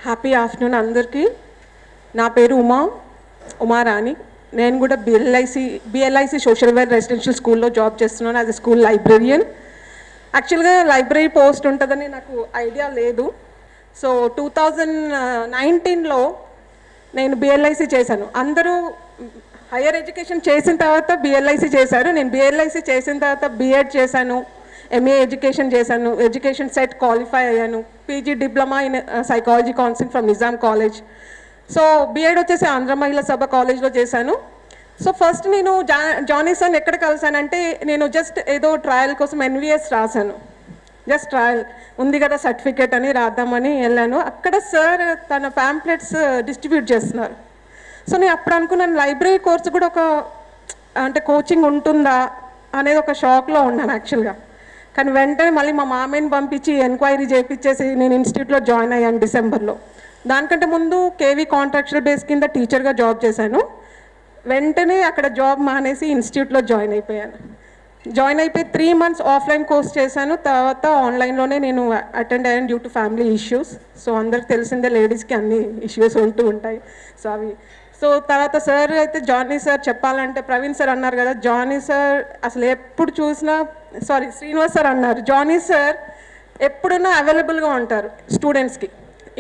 Happy afternoon అందరికీ. నా పేరు ఉమా రాణి. నేను కూడా బిఎల్ఐసి సోషల్ వెల్ రెసిడెన్షియల్ స్కూల్లో జాబ్ చేస్తున్నాను యాజ్ ఎ స్కూల్ లైబ్రరియన్. యాక్చువల్గా లైబ్రరీ పోస్ట్ ఉంటుందని నాకు ఐడియా లేదు. సో 2019లో నేను బిఎల్ఐసి చేశాను. అందరూ హైయర్ ఎడ్యుకేషన్ చేసిన తర్వాత బిఎల్ఐసి చేశారు. నేను బిఎల్ఐసి చేసిన తర్వాత బిఎడ్ చేశాను, ఎంఏ ఎడ్యుకేషన్ చేశాను, ఎడ్యుకేషన్ సెట్ క్వాలిఫై అయ్యాను, PG diploma in psychology counselling from Nizam college. So B Ed వచ్చేసి ఆంధ్ర మహిళా సభ కాలేజ్లో చేశాను. సో ఫస్ట్ నేను జానీ సార్ని ఎక్కడ కలిసానంటే, నేను జస్ట్ ఏదో ట్రయల్ కోసం ఎన్విఎస్ రాశాను. జస్ట్ ట్రయల్ ఉంది కదా సర్టిఫికేట్ అని రాద్దామని వెళ్ళాను. అక్కడ సార్ తన ప్యాంప్లెట్స్ డిస్ట్రిబ్యూట్ చేస్తున్నారు. సో నేను అప్పుడు అనుకున్నాను లైబ్రరీ కోర్సు కూడా ఒక అంటే కోచింగ్ ఉంటుందా అనేది ఒక షాక్లో ఉన్నాను యాక్చువల్గా. కానీ వెంటనే మళ్ళీ మా మామయ్యని పంపించి ఎంక్వైరీ చేయించేసి నేను ఇన్స్టిట్యూట్లో జాయిన్ అయ్యాను డిసెంబర్లో. దానికంటే ముందు కేవీ కాంట్రాక్చువల్ బేస్ కింద టీచర్గా జాబ్ చేశాను. వెంటనే అక్కడ జాబ్ మానేసి ఇన్స్టిట్యూట్లో జాయిన్ అయిపోయాను. జాయిన్ అయిపోయి 3 months ఆఫ్లైన్ కోర్స్ చేశాను. తర్వాత ఆన్లైన్లోనే నేను అటెండ్ అయ్యాను due to family issues. So అందరికి తెలిసిందే లేడీస్కి అన్ని ఇష్యూస్ ఉంటూ ఉంటాయి. సో తర్వాత సార్ అయితే జానీ సార్ చెప్పాలంటే ప్రవీణ్ సార్ అన్నారు కదా, జానీ సార్ అసలు ఎప్పుడు చూసినా శ్రీనివాస్ సార్ అన్నారు, జానీ సార్ ఎప్పుడున్నా అవైలబుల్గా ఉంటారు స్టూడెంట్స్కి.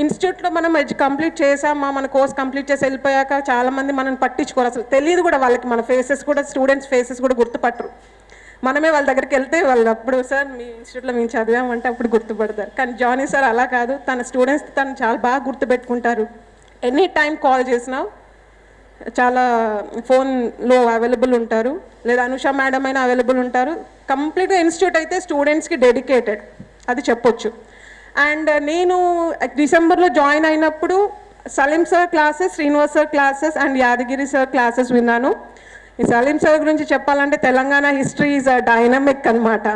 ఇన్స్టిట్యూట్లో మనం కంప్లీట్ చేసామా, మన కోర్స్ కంప్లీట్ చేసి వెళ్ళిపోయాక చాలామంది మనల్ని పట్టించుకోరు, అసలు తెలియదు కూడా వాళ్ళకి, మన ఫేసెస్ కూడా స్టూడెంట్స్ ఫేసెస్ కూడా గుర్తుపట్టరు. మనమే వాళ్ళ దగ్గరికి వెళ్తే వాళ్ళు అప్పుడు సార్ మీ ఇన్స్టిట్యూట్లో మేము చదివామంటే అప్పుడు గుర్తుపడతారు. కానీ జానీ సార్ అలా కాదు, తన స్టూడెంట్స్ తను చాలా బాగా గుర్తుపెట్టుకుంటారు. ఎనీ టైం కాల్ చేసినా చాలా ఫోన్లో అవైలబుల్ ఉంటారు, లేదా అనుష మేడం అయినా అవైలబుల్ ఉంటారు. కంప్లీట్గా ఇన్స్టిట్యూట్ అయితే స్టూడెంట్స్కి డెడికేటెడ్, అది చెప్పొచ్చు. అండ్ నేను డిసెంబర్లో జాయిన్ అయినప్పుడు Salim sir classes, Srinivas sir classes and Yadagiri sir classes విన్నాను. ఈ సలీం సార్ గురించి చెప్పాలంటే తెలంగాణ హిస్టరీ ఈజ్ డైనమిక్ అనమాట.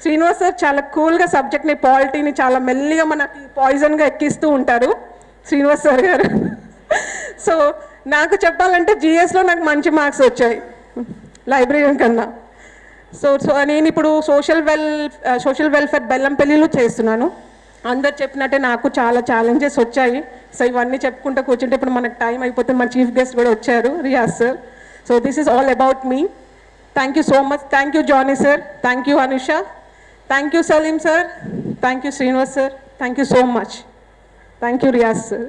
శ్రీనివాస్ సార్ చాలా కూల్గా సబ్జెక్ట్ని, పాలిటీని చాలా మెల్లిగా మనకి పాయిజన్గా ఎక్కిస్తూ ఉంటారు శ్రీనివాస్ సార్ గారు. సో నాకు చెప్పాలంటే జిఎస్లో నాకు మంచి మార్క్స్ వచ్చాయి లైబ్రరీయన్ కన్నా. సో నేను ఇప్పుడు సోషల్ వెల్ఫేర్ బెల్లంపల్లిలో చేస్తున్నాను. అందరు చెప్పినట్టే నాకు చాలా ఛాలెంజెస్ వచ్చాయి. సో ఇవన్నీ చెప్పుకుంటూ కూర్చుంటే ఇప్పుడు మనకు టైం అయిపోతే మన చీఫ్ గెస్ట్ కూడా వచ్చారు, Riyaz sir. So this is all about me. Thank you so much. Thank you Johnny sir, thank you Anusha, thank you Salim sir, thank you Srinivas sir, thank you so much. Thank you Riyaz sir.